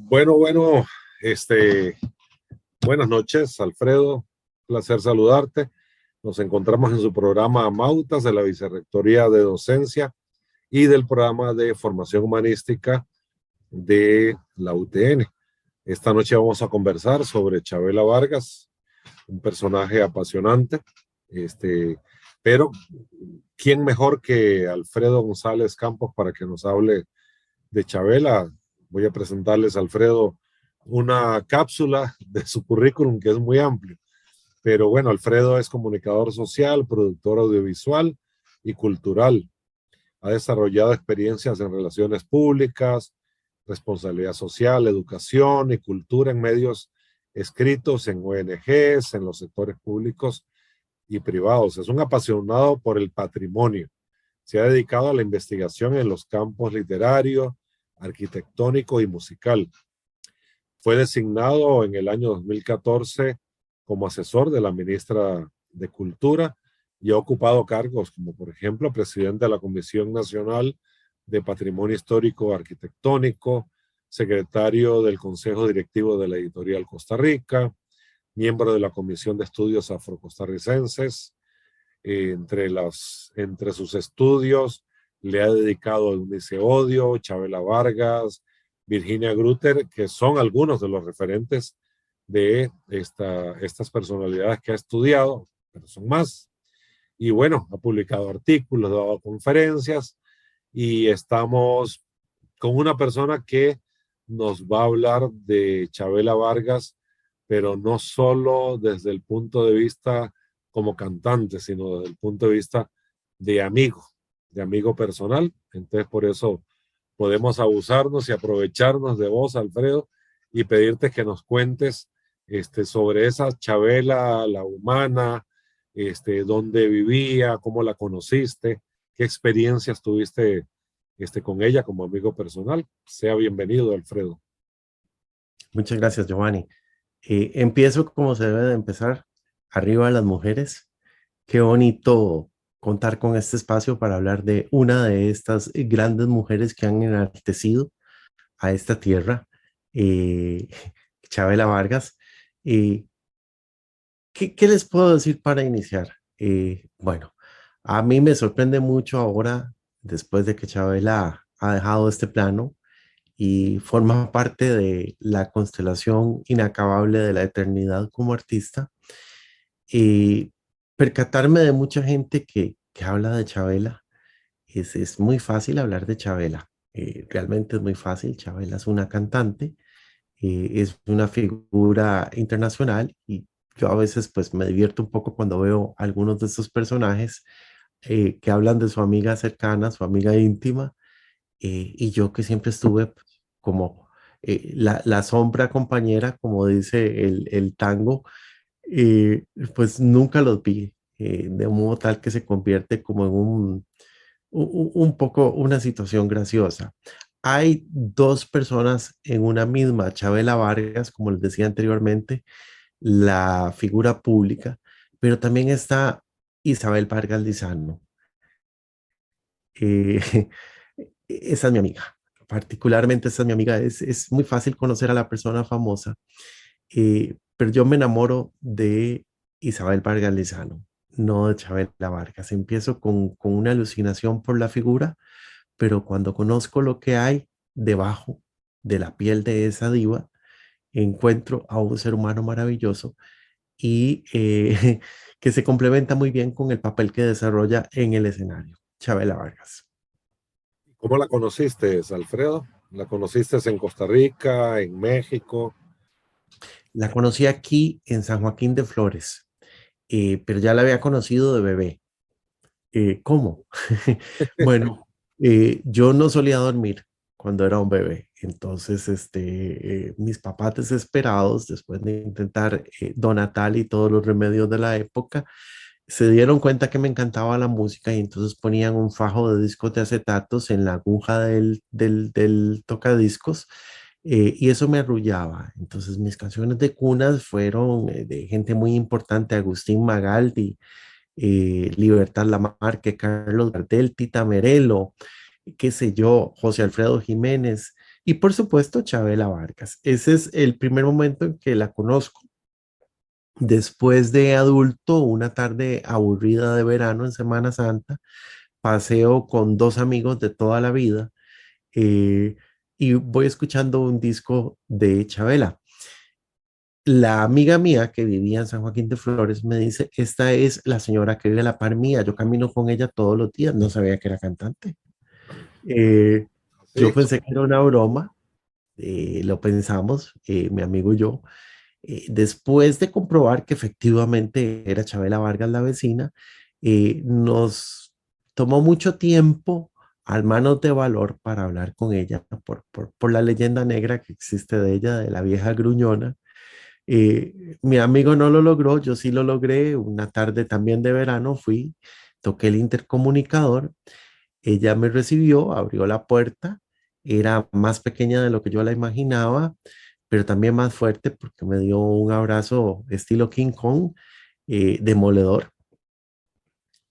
Bueno, este, buenas noches, Alfredo. Placer saludarte. Nos encontramos en su programa Mautas de la Vicerrectoría de Docencia y del programa de formación humanística de la UTN. Esta noche vamos a conversar sobre Chavela Vargas, un personaje apasionante, este, pero ¿quién mejor que Alfredo González Campos para que nos hable de Chavela? Voy a presentarles a Alfredo una cápsula de su currículum que es muy amplio. Pero bueno, Alfredo es comunicador social, productor audiovisual y cultural. Ha desarrollado experiencias en relaciones públicas, responsabilidad social, educación y cultura en medios escritos, en ONGs, en los sectores públicos y privados. Es un apasionado por el patrimonio. Se ha dedicado a la investigación en los campos literario, arquitectónico y musical. Fue designado en el año 2014 como asesor de la ministra de Cultura y ha ocupado cargos como, por ejemplo, presidente de la Comisión Nacional de Patrimonio Histórico Arquitectónico, secretario del Consejo Directivo de la Editorial Costa Rica, miembro de la Comisión de Estudios Afrocostarricenses. Entre sus estudios le ha dedicado a Eunice Odio, Chavela Vargas, Virginia Grutter, que son algunos de los referentes de estas personalidades que ha estudiado, pero son más. Y bueno, ha publicado artículos, ha dado conferencias y estamos con una persona que nos va a hablar de Chavela Vargas, pero no solo desde el punto de vista como cantante, sino desde el punto de vista de amigo personal. Entonces, por eso podemos abusarnos y aprovecharnos de vos, Alfredo, y pedirte que nos cuentes sobre esa Chavela, la humana, dónde vivía, cómo la conociste, qué experiencias tuviste con ella como amigo personal. Sea bienvenido, Alfredo. Muchas gracias, Giovanni. Empiezo como se debe de empezar, arriba de las mujeres. Qué bonito contar con este espacio para hablar de una de estas grandes mujeres que han enaltecido a esta tierra, eh, Chavela Vargas. Eh, ¿Qué les puedo decir para iniciar? Bueno, a mí me sorprende mucho ahora, después de que Chavela ha dejado este plano, y forma parte de la constelación inacabable de la eternidad como artista. Y percatarme de mucha gente que habla de Chavela, es muy fácil hablar de Chavela. Realmente es muy fácil. Chavela es una cantante, es una figura internacional y yo a veces pues me divierto un poco cuando veo algunos de estos personajes que hablan de su amiga cercana, su amiga íntima, y yo que siempre estuve pues, como la sombra compañera, como dice el tango, pues nunca los vi, de un modo tal que se convierte como en un poco una situación graciosa. Hay dos personas en una misma, Chabela Vargas, como les decía anteriormente, la figura pública, pero también está Isabel Vargas Lizano. Eh, esa es mi amiga. Particularmente esa es mi amiga. Es muy fácil conocer a la persona famosa, pero yo me enamoro de Isabel Vargas Lizano, no de Chabela Vargas. Empiezo con una alucinación por la figura, pero cuando conozco lo que hay debajo de la piel de esa diva, encuentro a un ser humano maravilloso y que se complementa muy bien con el papel que desarrolla en el escenario. Chabela Vargas. ¿Cómo la conociste, Alfredo? ¿La conociste en Costa Rica, en México? La conocí aquí en San Joaquín de Flores, pero ya la había conocido de bebé. ¿Cómo? Bueno, yo no solía dormir cuando era un bebé. Entonces, mis papás desesperados, después de intentar Don Natal y todos los remedios de la época, se dieron cuenta que me encantaba la música y entonces ponían un fajo de discos de acetatos en la aguja del tocadiscos, y eso me arrullaba. Entonces mis canciones de cunas fueron de gente muy importante, Agustín Magaldi, Libertad Lamarque, Carlos Gardel, Tita Merelo, qué sé yo, José Alfredo Jiménez, Y por supuesto, Chabela Vargas. Ese es el primer momento en que la conozco. Después de adulto, una tarde aburrida de verano en Semana Santa, paseo con dos amigos de toda la vida eh, y voy escuchando un disco de Chabela. La amiga mía que vivía en San Joaquín de Flores me dice, esta es la señora que vive a la par mía, yo camino con ella todos los días, no sabía que era cantante. Eh, yo Sí, pensé que era una broma, lo pensamos, mi amigo y yo. Después de comprobar que efectivamente era Chabela Vargas la vecina, nos tomó mucho tiempo al manos de valor para hablar con ella por la leyenda negra que existe de ella, de la vieja gruñona. Mi amigo no lo logró, yo sí lo logré. Una tarde también de verano fui, toqué el intercomunicador, ella me recibió, abrió la puerta, era más pequeña de lo que yo la imaginaba, pero también más fuerte porque me dio un abrazo estilo King Kong, demoledor.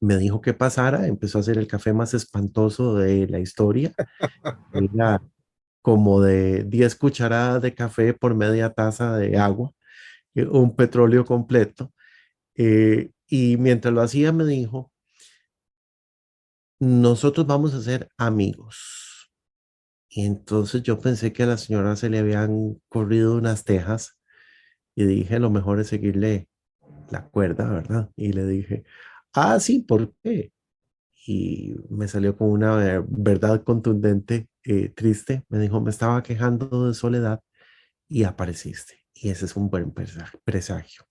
Me dijo que pasara, empezó a hacer el café más espantoso de la historia. Era como de 10 cucharadas de café por media taza de agua, un petróleo completo. Y mientras lo hacía me dijo, nosotros vamos a ser amigos. Y entonces yo pensé que a la señora se le habían corrido unas tejas y dije, lo mejor es seguirle la cuerda, ¿verdad? Y le dije, ah, sí, ¿por qué? Y me salió con una verdad contundente, triste. Me dijo, me estaba quejando de soledad y apareciste. Y ese es un buen presagio.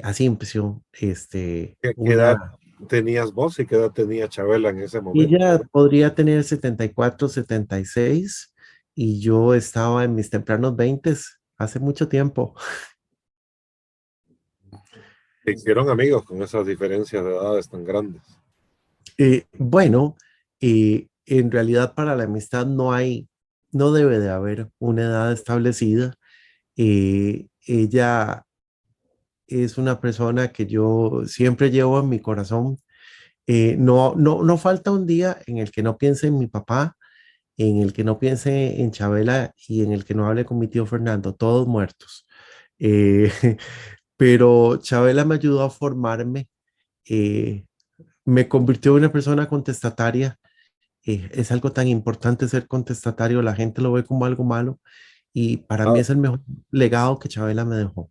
Así empezó qué edad una... tenías vos y qué edad tenía Chabela en ese momento? Ella podría tener 74, 76 y yo estaba en mis tempranos 20 hace mucho tiempo. Se hicieron amigos con esas diferencias de edades tan grandes. Bueno, en realidad para la amistad no debe de haber una edad establecida. Ella es una persona que yo siempre llevo en mi corazón. No falta un día en el que no piense en mi papá, en el que no piense en Chabela y en el que no hable con mi tío Fernando, todos muertos. Eh, pero Chabela me ayudó a formarme, eh, me convirtió en una persona contestataria. Es algo tan importante ser contestatario, la gente lo ve como algo malo y para mí Ah, es el mejor legado que Chabela me dejó.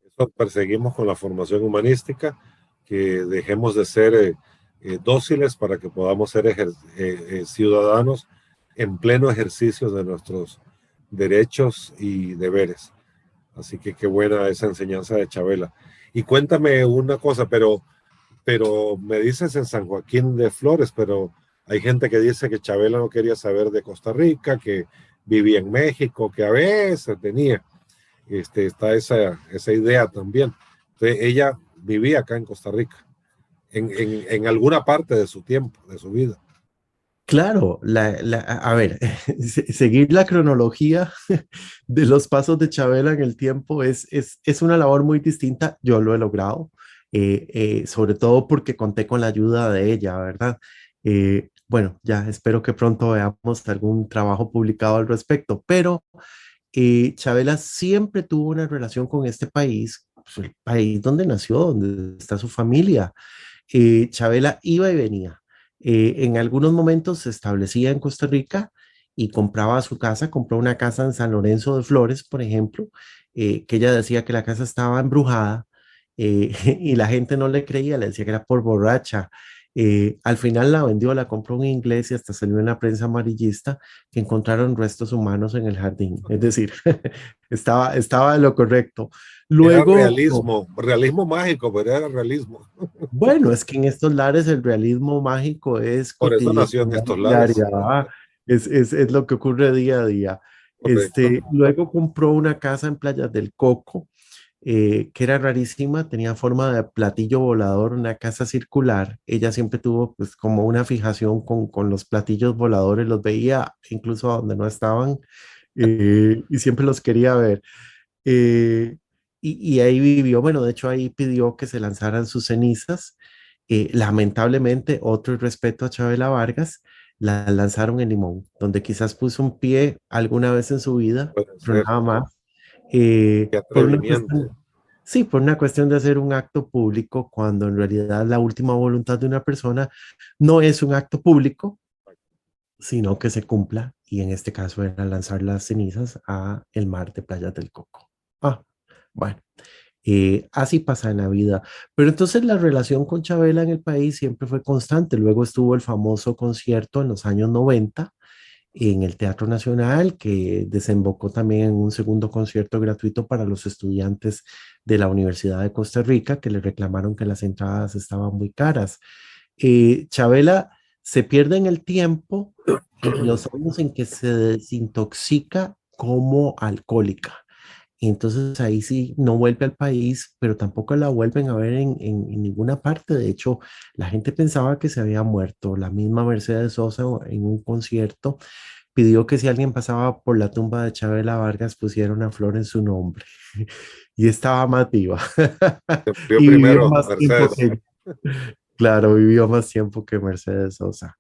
eso perseguimos con la formación humanística, que dejemos de ser dóciles para que podamos ser ciudadanos en pleno ejercicio de nuestros derechos y deberes. Así que qué buena esa enseñanza de Chabela. Y cuéntame una cosa, pero me dices en San Joaquín de Flores, pero hay gente que dice que Chabela no quería saber de Costa Rica, que vivía en México, que a veces tenía, está esa idea también. Entonces, ella vivía acá en Costa Rica, en alguna parte de su tiempo, de su vida. Claro, a ver, seguir la cronología de los pasos de Chabela en el tiempo es una labor muy distinta. Yo lo he logrado, sobre todo porque conté con la ayuda de ella, ¿verdad? Bueno, ya espero que pronto veamos algún trabajo publicado al respecto, pero Chabela siempre tuvo una relación con este país, pues, el país donde nació, donde está su familia. Chabela iba y venía. En algunos momentos se establecía en Costa Rica y compraba su casa, compró una casa en San Lorenzo de Flores, por ejemplo, que ella decía que la casa estaba embrujada y la gente no le creía, le decía que era por borracha. Al final la vendió, la compró un inglés y hasta salió en la prensa amarillista que encontraron restos humanos en el jardín. Es decir, estaba de lo correcto. Era Luego, realismo, realismo mágico, pero era realismo. bueno, es que en estos lares el realismo mágico es Por eso cotidiano, nació en estos lares. diaria, ¿va? Es lo que ocurre día a día. Correcto. Luego compró una casa en Playas del Coco, que era rarísima, tenía forma de platillo volador, una casa circular. Ella siempre tuvo pues como una fijación con los platillos voladores, los veía incluso a donde no estaban y siempre los quería ver. Eh, y ahí vivió, bueno, de hecho ahí pidió que se lanzaran sus cenizas. Lamentablemente, otro respeto a Chabela Vargas, la lanzaron en Limón, donde quizás puso un pie alguna vez en su vida, puede pero ser. nada más, Qué por una atrevimiento. cuestión, sí, por una cuestión de hacer un acto público, cuando en realidad la última voluntad de una persona no es un acto público, sino que se cumpla, y en este caso era lanzar las cenizas a el mar de Playas del Coco. Ah, bueno. Así pasa en la vida. Pero entonces la relación con Chabela en el país siempre fue constante. Luego estuvo el famoso concierto en los años 90 en el Teatro Nacional, que desembocó también en un segundo concierto gratuito para los estudiantes de la Universidad de Costa Rica, que le reclamaron que las entradas estaban muy caras. Chabela se pierde en el tiempo en los años en que se desintoxica como alcohólica. Y entonces ahí sí no vuelve al país, pero tampoco la vuelven a ver en ninguna parte. De hecho, la gente pensaba que se había muerto. La misma Mercedes Sosa en un concierto pidió que si alguien pasaba por la tumba de Chabela Vargas pusiera una flor en su nombre. Y estaba más viva. Se murió Y vivió primero más tiempo Mercedes. que, claro, vivió más tiempo que Mercedes Sosa.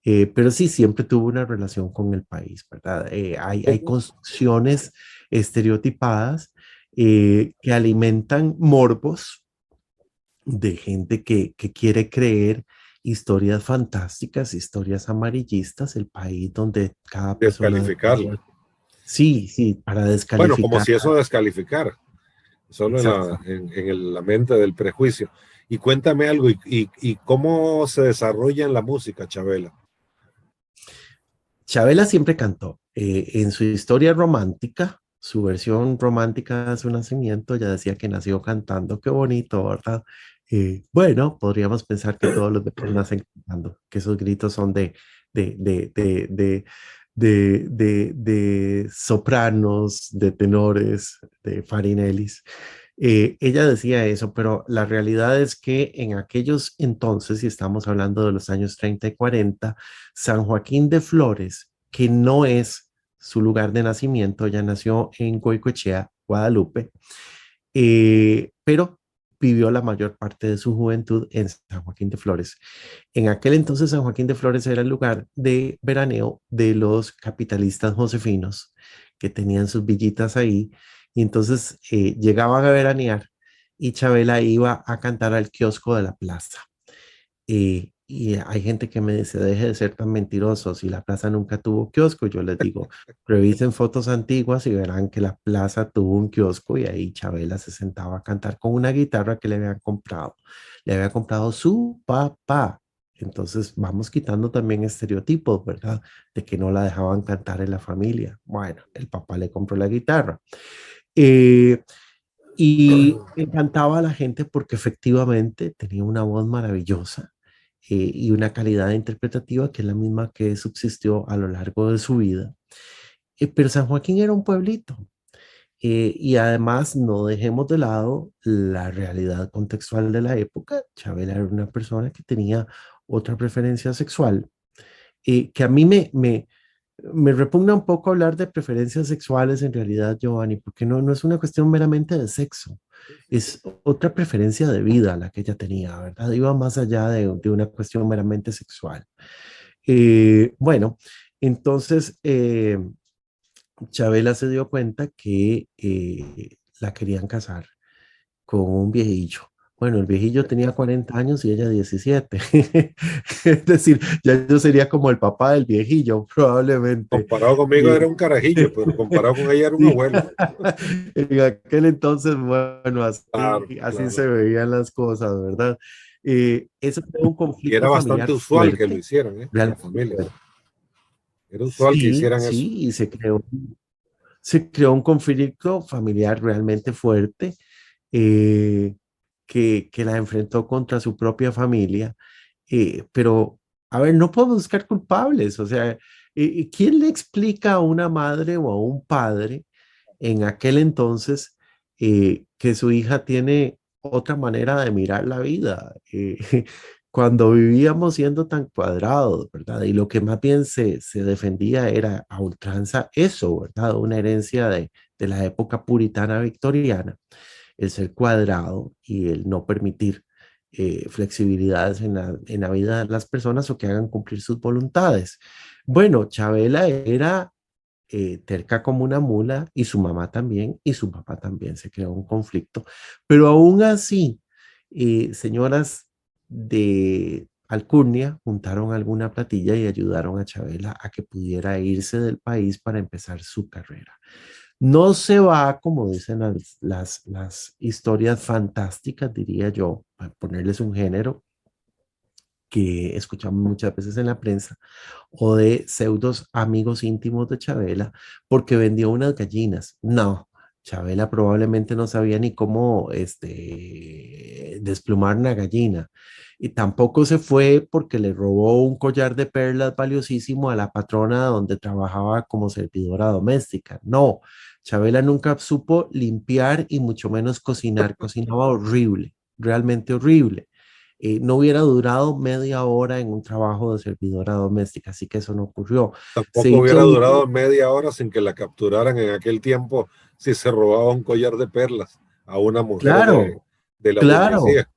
Pero sí, siempre tuvo una relación con el país, ¿verdad? Hay construcciones estereotipadas que alimentan morbos de gente que quiere creer historias fantásticas, historias amarillistas, el país donde cada persona... Descalificarla. Sí, sí, para Bueno, como descalificar. si eso descalificara, solo en Exacto. la mente del prejuicio. Y cuéntame algo, y cómo se desarrolla en la música, Chabela. Chabela siempre cantó. En su historia romántica, su versión romántica de su nacimiento, ella decía que nació cantando. Qué bonito, ¿verdad? Bueno, podríamos pensar que todos los bebés nacen cantando, que esos gritos son de, de, de, de, de sopranos, de tenores, de farinelis. Ella decía eso, pero la realidad es que en aquellos entonces, si estamos hablando de los años 30 y 40, San Joaquín de Flores, que no es su lugar de nacimiento, ella nació en Goicoechea, Guadalupe, pero vivió la mayor parte de su juventud en San Joaquín de Flores. En aquel entonces San Joaquín de Flores era el lugar de veraneo de los capitalistas josefinos que tenían sus villitas ahí y entonces llegaban a veranear y Chabela iba a cantar al kiosco de la plaza. Y hay gente que me dice, deje de ser tan mentiroso, si la plaza nunca tuvo kiosco, yo les digo, revisen fotos antiguas y verán que la plaza tuvo un kiosco y ahí Chabela se sentaba a cantar con una guitarra que le habían comprado. Le había comprado su papá. Entonces vamos quitando también estereotipos, ¿verdad? De que no la dejaban cantar en la familia. Bueno, el papá le compró la guitarra. Eh, y encantaba a la gente porque efectivamente tenía una voz maravillosa y una calidad interpretativa que es la misma que subsistió a lo largo de su vida. Pero San Joaquín era un pueblito y además no dejemos de lado la realidad contextual de la época. Chabela era una persona que tenía otra preferencia sexual que a mí me repugna un poco hablar de preferencias sexuales en realidad, Giovanni, porque no es una cuestión meramente de sexo, es otra preferencia de vida la que ella tenía, ¿verdad? Iba más allá de una cuestión meramente sexual. Bueno, entonces Chabela se dio cuenta que la querían casar con un viejillo. Bueno, el viejillo tenía 40 años y ella 17. Es decir, ya yo sería como el papá del viejillo, probablemente. Comparado conmigo Eh, era un carajillo, pero comparado con ella era un sí. abuelo. En aquel entonces, bueno, Claro, así se claro. veían las cosas, ¿verdad? Eso fue un Y conflicto era bastante familiar usual que lo fuerte, hicieran, ¿eh? En las realmente familias. fuerte. Era usual que Sí, hicieran eso. sí, y se creó un conflicto familiar realmente fuerte eh, que la enfrentó contra su propia familia. Pero, a ver, no puedo buscar culpables. O sea, ¿quién le explica a una madre o a un padre en aquel entonces que su hija tiene otra manera de mirar la vida? Cuando vivíamos siendo tan cuadrados, ¿verdad? Y lo que más bien se defendía era a ultranza eso, ¿verdad? Una herencia de la época puritana victoriana, el ser cuadrado y el no permitir flexibilidades en la vida de las personas o que hagan cumplir sus voluntades. Bueno, Chabela era terca como una mula y su mamá también y su papá también se creó un conflicto, pero aún así, señoras de Alcurnia juntaron alguna platilla y ayudaron a Chabela a que pudiera irse del país para empezar su carrera. No se va, como dicen las historias fantásticas, diría yo, para ponerles un género que escuchamos muchas veces en la prensa, o de pseudos amigos íntimos de Chabela, porque vendió unas gallinas. No, Chabela probablemente no sabía ni cómo desplumar una gallina. Y tampoco se fue porque le robó un collar de perlas valiosísimo a la patrona donde trabajaba como servidora doméstica. No, Chabela nunca supo limpiar y mucho menos cocinar. Cocinaba horrible, realmente horrible. No hubiera durado media hora en un trabajo de servidora doméstica, así que eso no ocurrió. Se Tampoco hubiera hizo durado media hora sin que la capturaran en aquel tiempo si se robaba un collar de perlas a una mujer claro, de la claro, burguesía.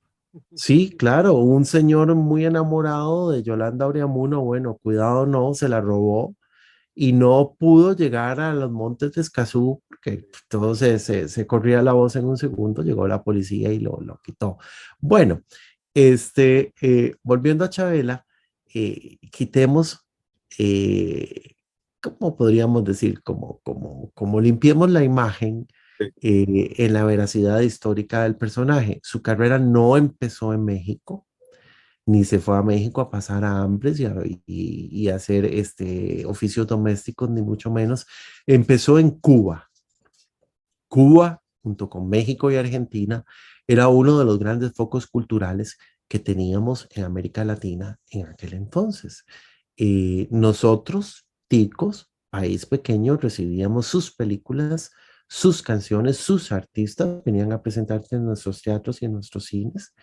sí, claro, un señor muy enamorado de Yolanda Oriamuno, bueno, cuidado, no, se la robó y no pudo llegar a los montes de Escazú, porque todo se corría la voz en un segundo, llegó la policía y lo quitó. Bueno, volviendo a Chabela, quitemos, eh, ¿cómo podríamos decir? Como limpiemos la imagen Sí. en la veracidad histórica del personaje. Su carrera no empezó en México, ni se fue a México a pasar hambres y a hacer oficios domésticos, ni mucho menos. Empezó en Cuba. Cuba, junto con México y Argentina, era uno de los grandes focos culturales que teníamos en América Latina en aquel entonces. Nosotros, ticos, país pequeño, recibíamos sus películas, sus canciones, sus artistas venían a presentarse en nuestros teatros y en nuestros cines,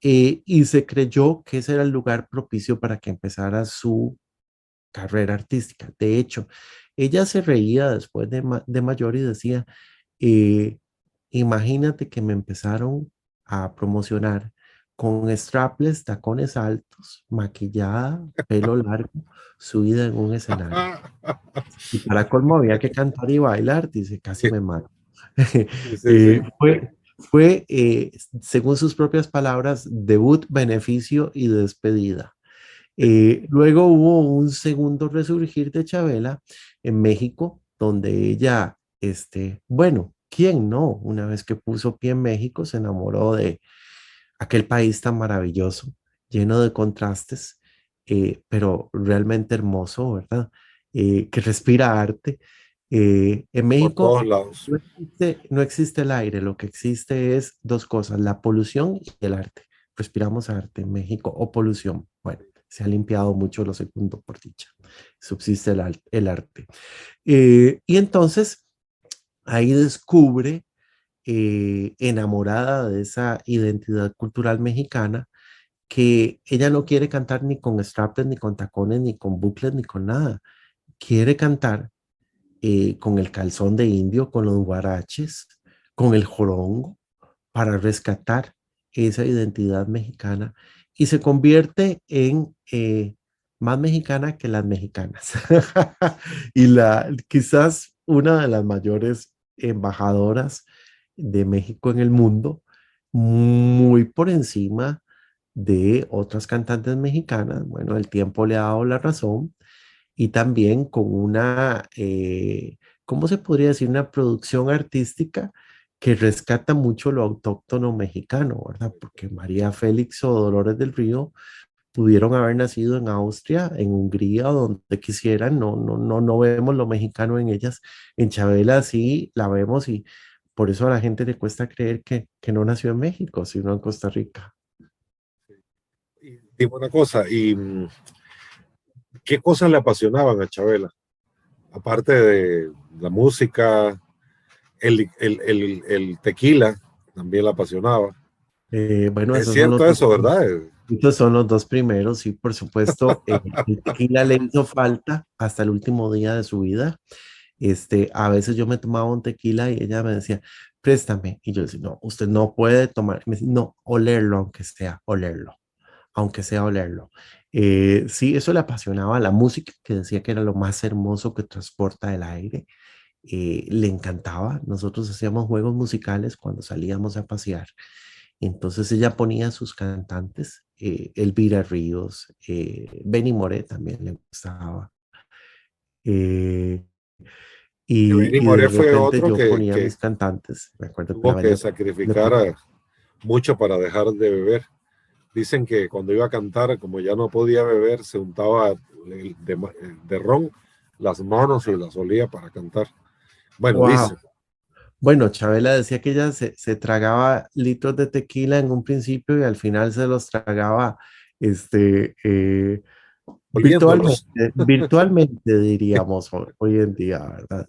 y se creyó que ese era el lugar propicio para que empezara su carrera artística. De hecho, ella se reía después de mayor y decía, eh, imagínate que me empezaron a promocionar con strapless, tacones altos, maquillada, pelo largo, subida en un escenario. Y para colmo había que cantar y bailar, dice, casi me mato. Sí, sí, sí. Según sus propias palabras, debut, beneficio y despedida. Luego hubo un segundo resurgir de Chabela en México, donde ella, bueno, ¿quién no? Una vez que puso pie en México, se enamoró de aquel país tan maravilloso, lleno de contrastes, pero realmente hermoso, ¿verdad? Que respira arte. En Por todos México lados. no existe el aire, lo que existe es dos cosas, la polución y el arte. Respiramos arte en México o polución. Bueno, se ha limpiado mucho lo segundo por dicha. Subsiste el arte. Y entonces ahí descubre, enamorada de esa identidad cultural mexicana, que ella no quiere cantar ni con strapless, ni con tacones, ni con bucles, ni con nada. Quiere cantar con el calzón de indio, con los guaraches, con el jorongo, para rescatar esa identidad mexicana y se convierte en más mexicana que las mexicanas. Y quizás una de las mayores embajadoras de México en el mundo, muy por encima de otras cantantes mexicanas. Bueno, el tiempo le ha dado la razón y también con una, ¿cómo se podría decir? Una producción artística que rescata mucho lo autóctono mexicano, ¿verdad? Porque María Félix o Dolores del Río pudieron haber nacido en Austria, en Hungría, donde quisieran, no vemos lo mexicano en ellas. En Chabela sí la vemos y por eso a la gente le cuesta creer que no nació en México, sino en Costa Rica. Y digo una cosa, ¿qué cosas le apasionaban a Chabela? Aparte de la música, el tequila también la apasionaba. Bueno, Es cierto eso, ¿verdad? estos son los dos primeros y por supuesto el tequila le hizo falta hasta el último día de su vida. A veces yo me tomaba un tequila y ella me decía, préstame. Y yo decía, no, usted no puede tomar. Me dice, no, olerlo, aunque sea olerlo. Sí, eso le apasionaba la música, que decía que era lo más hermoso que transporta el aire. Le encantaba. Nosotros hacíamos juegos musicales cuando salíamos a pasear. Entonces ella ponía sus cantantes, Elvira Ríos, Benny Moré también le gustaba. eh, Benny y de Moré fue repente otro yo ponía que mis cantantes. Me acuerdo que la tuvo que venía sacrificar mucho para dejar de beber. Dicen que cuando iba a cantar, como ya no podía beber, se untaba de ron las manos y las olía para cantar. Bueno, dice. Wow. Bueno, Chabela decía que ella se tragaba litros de tequila en un principio y al final se los tragaba este, Oliéndolos. virtualmente diríamos hoy en día, ¿verdad?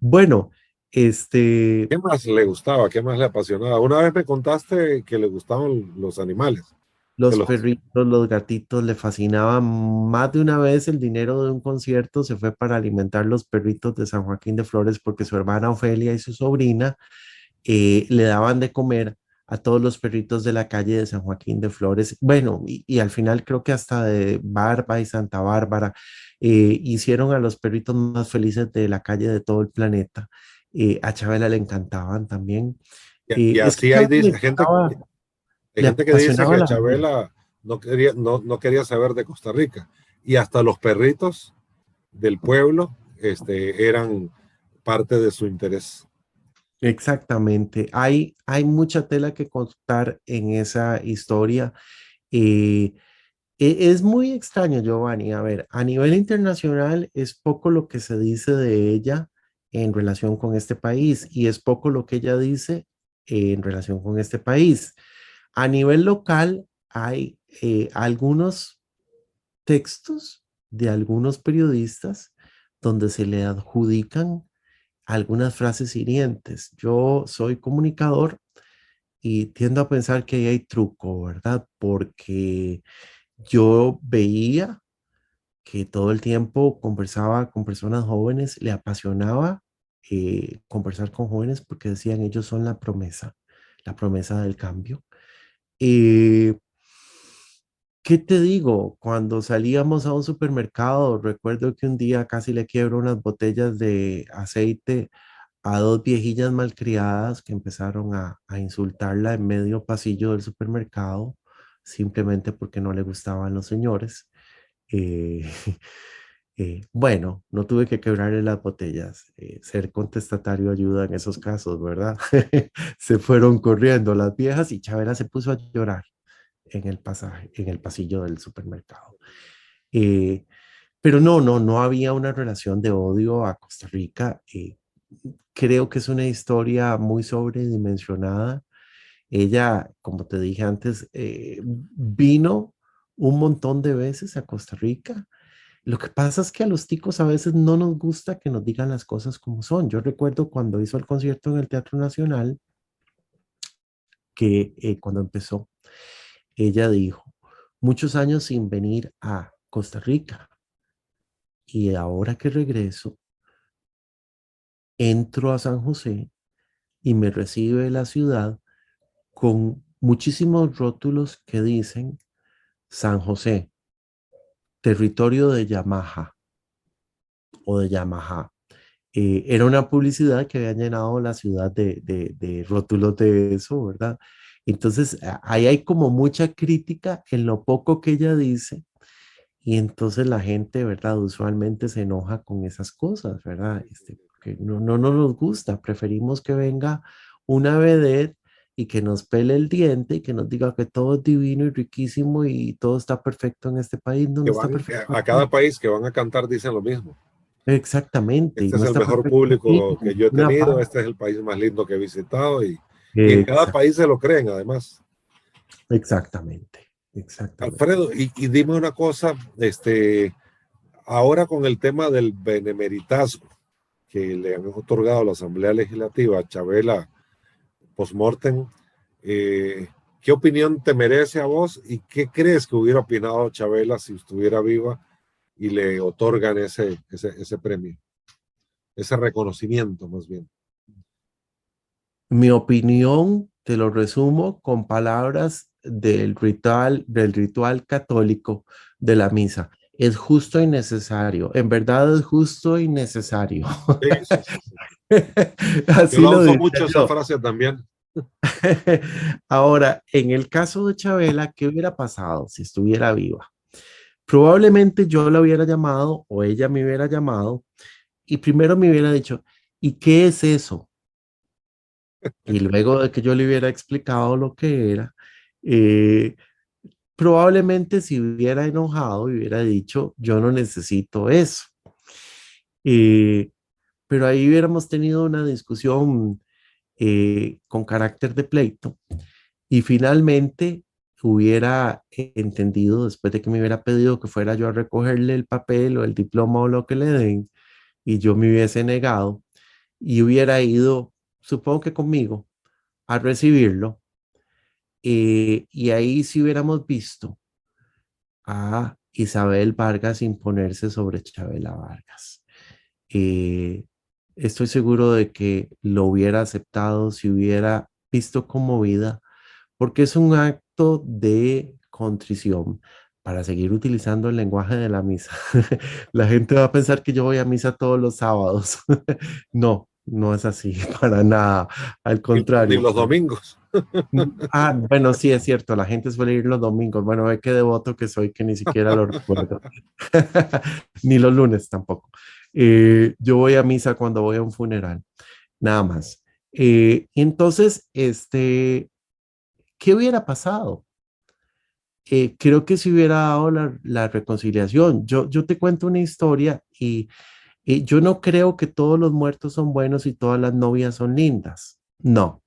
Bueno, este, ¿Qué más le gustaba? ¿Qué más le apasionaba? Una vez me contaste que le gustaban los animales. Que los los, perritos, los gatitos le fascinaban. Más de una vez el dinero de un concierto se fue para alimentar los perritos de San Joaquín de Flores porque su hermana Ofelia y su sobrina le daban de comer a todos los perritos de la calle de San Joaquín de Flores. Bueno, y al final creo que hasta de Barba y Santa Bárbara hicieron a los perritos más felices de la calle de todo el planeta. A Chabela le encantaban también. y Es que así hay, Chabela hay le gente que dice apasionaba que la vida. Chabela no quería saber de Costa Rica. Y hasta los perritos del pueblo eran parte de su interés. Exactamente. Hay mucha tela que contar en esa historia. Eh, es muy extraño, Giovanni. A ver, a nivel internacional es poco lo que se dice de ella en relación con este país y es poco lo que ella dice en relación con este país. A nivel local hay algunos textos de algunos periodistas donde se le adjudican algunas frases hirientes. Yo soy comunicador y tiendo a pensar que ahí hay truco, ¿verdad? Porque yo veía que todo el tiempo conversaba con personas jóvenes, le apasionaba conversar con jóvenes porque decían ellos son la promesa del cambio. Eh, ¿Qué te digo? Cuando salíamos a un supermercado, recuerdo que un día casi le quiebro unas botellas de aceite a dos viejillas malcriadas que empezaron a insultarla en medio pasillo del supermercado, simplemente porque no le gustaban los señores. Eh, bueno, no tuve que quebrarle las botellas. Ser contestatario ayuda en esos casos, ¿verdad? Se fueron corriendo las viejas y Chavela se puso a llorar en el pasaje, en el pasillo del supermercado. Eh, pero no había una relación de odio a Costa Rica. Creo que es una historia muy sobredimensionada. Ella, como te dije antes, vino un montón de veces a Costa Rica. Lo que pasa es que a los ticos a veces no nos gusta que nos digan las cosas como son. Yo recuerdo cuando hizo el concierto en el Teatro Nacional, que cuando empezó, ella dijo, muchos años sin venir a Costa Rica y ahora que regreso, entro a San José y me recibe la ciudad con muchísimos rótulos que dicen San José, territorio de Yamaha o de Yamaha. Era una publicidad que había llenado la ciudad de rótulos de eso, ¿verdad? Entonces, ahí hay como mucha crítica en lo poco que ella dice y entonces la gente, ¿verdad? Usualmente se enoja con esas cosas, ¿verdad? Que no nos gusta, preferimos que venga una vedette y que nos pele el diente y que nos diga que todo es divino y riquísimo y todo está perfecto en este país. No, Que no está van perfecto a cada aquí. país que van a cantar dicen lo mismo. Exactamente, y Este no es el está mejor perfecto aquí público en que yo he ninguna tenido, parte. este es el país más lindo que he visitado y en cada Exact- país se lo creen además. exactamente, exactamente. Alfredo, y dime una cosa, ahora con el tema del benemeritazgo que le han otorgado a la Asamblea Legislativa a Chabela postmortem, eh, ¿qué opinión te merece a vos y qué crees que hubiera opinado Chabela si estuviera viva y le otorgan ese premio, ese reconocimiento más bien? Mi opinión, te lo resumo con palabras del ritual católico de la misa. Es justo y necesario. En verdad es justo y necesario. Sí, sí, sí, sí. Yo Así la lo uso diría mucho esa yo. frase también. Ahora, en el caso de Chabela, ¿qué hubiera pasado si estuviera viva? Probablemente yo la hubiera llamado o ella me hubiera llamado y primero me hubiera dicho, ¿y qué es eso? Y luego de que yo le hubiera explicado lo que era, eh, probablemente si hubiera enojado, hubiera dicho, yo no necesito eso. Eh, pero ahí hubiéramos tenido una discusión con carácter de pleito y finalmente hubiera entendido, después de que me hubiera pedido que fuera yo a recogerle el papel o el diploma o lo que le den, y yo me hubiese negado y hubiera ido, supongo que conmigo, a recibirlo. Y ahí sí hubiéramos visto a Isabel Vargas imponerse sobre Chabela Vargas. Eh, Estoy seguro de que lo hubiera aceptado si hubiera visto conmovida, porque es un acto de contrición para seguir utilizando el lenguaje de la misa. La gente va a pensar que yo voy a misa todos los sábados. No, no es así, para nada. Al Ni contrario. los domingos. Ah, bueno, sí es cierto, la gente suele ir los domingos. Bueno, ve qué devoto que soy que ni siquiera lo recuerdo. Ni los lunes tampoco. Yo voy a misa cuando voy a un funeral, nada más. Entonces, ¿qué hubiera pasado? Creo que si hubiera dado la reconciliación. Yo te cuento una historia y yo no creo que todos los muertos son buenos y todas las novias son lindas. No.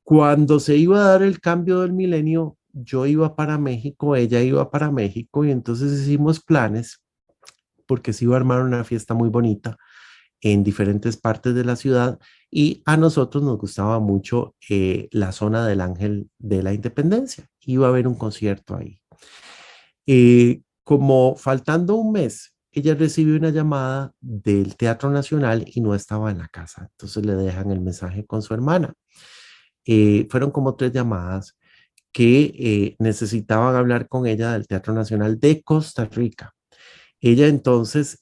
Cuando se iba a dar el cambio del milenio, yo iba para México, ella iba para México y entonces hicimos planes porque se iba a armar una fiesta muy bonita en diferentes partes de la ciudad y a nosotros nos gustaba mucho la zona del Ángel de la Independencia. Iba a haber un concierto ahí. Como faltando un mes, ella recibió una llamada del Teatro Nacional y no estaba en la casa. Entonces le dejan el mensaje con su hermana. Fueron como tres llamadas que necesitaban hablar con ella del Teatro Nacional de Costa Rica. Ella entonces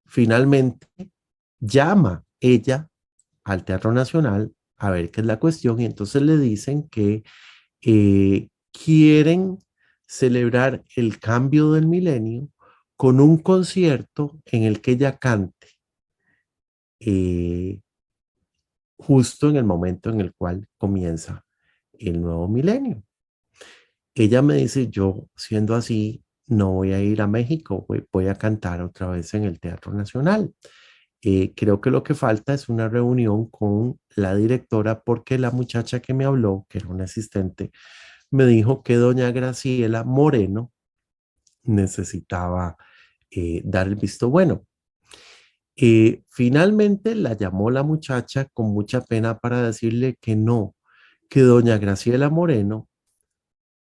finalmente llama ella al Teatro Nacional a ver qué es la cuestión y entonces le dicen que quieren celebrar el cambio del milenio con un concierto en el que ella cante eh, justo en el momento en el cual comienza el nuevo milenio. Ella me dice, yo siendo así, no voy a ir a México, voy a cantar otra vez en el Teatro Nacional. Creo que lo que falta es una reunión con la directora porque la muchacha que me habló, que era una asistente, me dijo que doña Graciela Moreno necesitaba dar el visto bueno. Finalmente la llamó la muchacha con mucha pena para decirle que no, que doña Graciela Moreno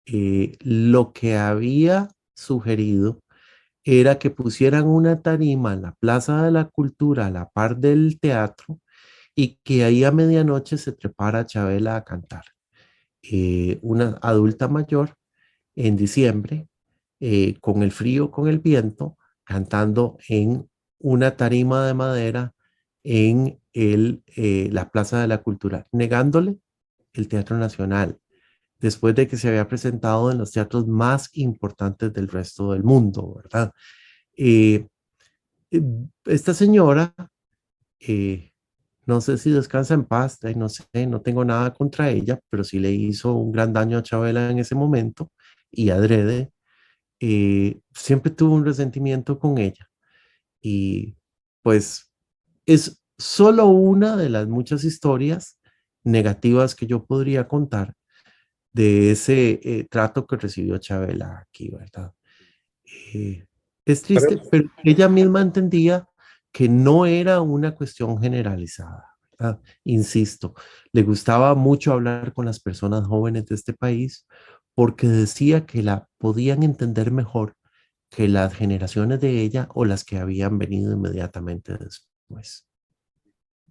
lo que había sugerido era que pusieran una tarima en la Plaza de la Cultura a la par del teatro y que ahí a medianoche se trepara Chabela a cantar. Una adulta mayor en diciembre, con el frío, con el viento, cantando en una tarima de madera en la Plaza de la Cultura, negándole el Teatro Nacional, después de que se había presentado en los teatros más importantes del resto del mundo, ¿verdad? Eh, eh, esta señora, eh, no sé si descansa en paz, no sé, no tengo nada contra ella, pero sí le hizo un gran daño a Chabela en ese momento y adrede, siempre tuvo un resentimiento con ella y pues es solo una de las muchas historias negativas que yo podría contar de ese trato que recibió Chabela aquí, ¿verdad? Eh, es Pero, triste, pero ella misma entendía que no era una cuestión generalizada, ¿verdad? Insisto, le gustaba mucho hablar con las personas jóvenes de este país porque decía que la podían entender mejor que las generaciones de ella o las que habían venido inmediatamente después.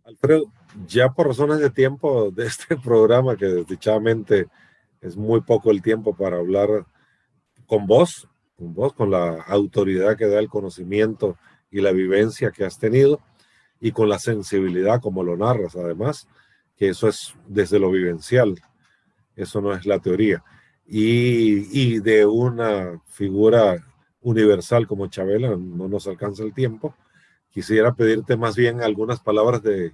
Alfredo, ya por razones de tiempo de este programa, que desdichadamente es muy poco el tiempo para hablar con vos, con la autoridad que da el conocimiento y la vivencia que has tenido y con la sensibilidad como lo narras, además, que eso es desde lo vivencial, eso no es la teoría. Y de una figura universal como Chabela, no nos alcanza el tiempo. Quisiera pedirte más bien algunas palabras de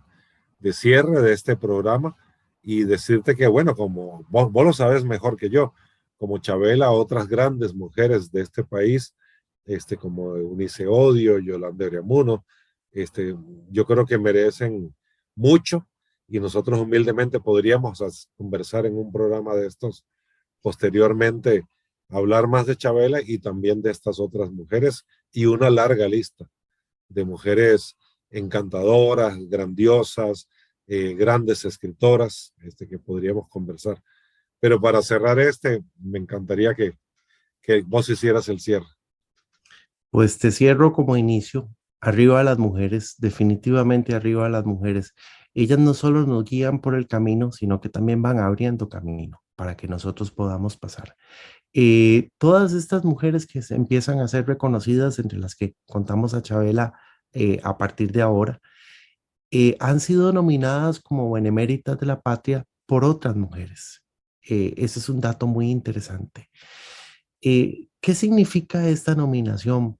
cierre de este programa y decirte que, bueno, como vos lo sabes mejor que yo, como Chabela, otras grandes mujeres de este país, como Eunice Odio, Yolanda Oriamuno, yo creo que merecen mucho y nosotros humildemente podríamos conversar en un programa de estos posteriormente, hablar más de Chabela y también de estas otras mujeres y una larga lista de mujeres encantadoras, grandiosas, grandes escritoras, que podríamos conversar. Pero para cerrar me encantaría que vos hicieras el cierre. Pues te cierro como inicio. Arriba a las mujeres, definitivamente arriba a las mujeres. Ellas no solo nos guían por el camino, sino que también van abriendo camino para que nosotros podamos pasar. Todas estas mujeres que se empiezan a ser reconocidas, entre las que contamos a Chabela a partir de ahora, han sido nominadas como beneméritas de la patria por otras mujeres. Ese es un dato muy interesante. ¿Qué significa esta nominación?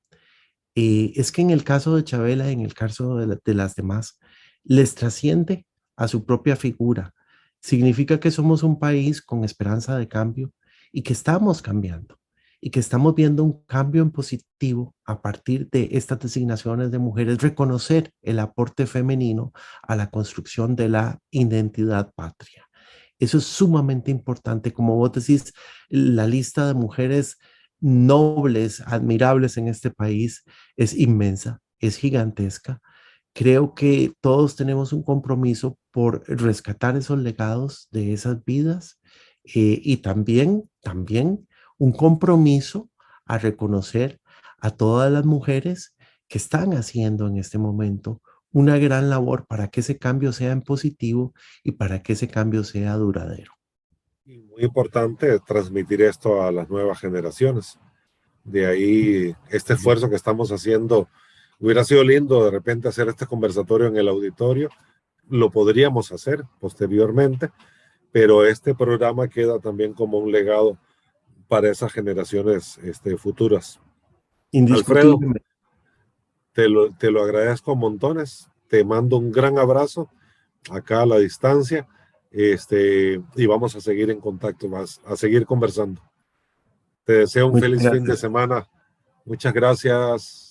Es que en el caso de Chabela, en el caso de las demás, les trasciende a su propia figura. Significa que somos un país con esperanza de cambio y que estamos cambiando y que estamos viendo un cambio en positivo a partir de estas designaciones de mujeres, reconocer el aporte femenino a la construcción de la identidad patria. Eso es sumamente importante. Como vos decís, la lista de mujeres nobles, admirables en este país es inmensa, es gigantesca. Creo que todos tenemos un compromiso por rescatar esos legados de esas vidas y también un compromiso a reconocer a todas las mujeres que están haciendo en este momento una gran labor para que ese cambio sea en positivo y para que ese cambio sea duradero. Y muy importante transmitir esto a las nuevas generaciones. De ahí este esfuerzo que estamos haciendo. Hubiera sido lindo de repente hacer este conversatorio en el auditorio. Lo podríamos hacer posteriormente, pero este programa queda también como un legado para esas generaciones futuras. Alfredo, Indiscutiblemente. te lo agradezco montones. Te mando un gran abrazo acá a la distancia. Y vamos a seguir en contacto más, a seguir conversando. Te deseo un Muchas feliz fin de gracias. semana. Muchas gracias.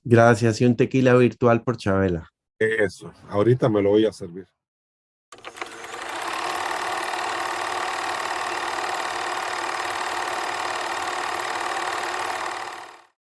Gracias y un tequila virtual por Chabela. Eso, ahorita me lo voy a servir.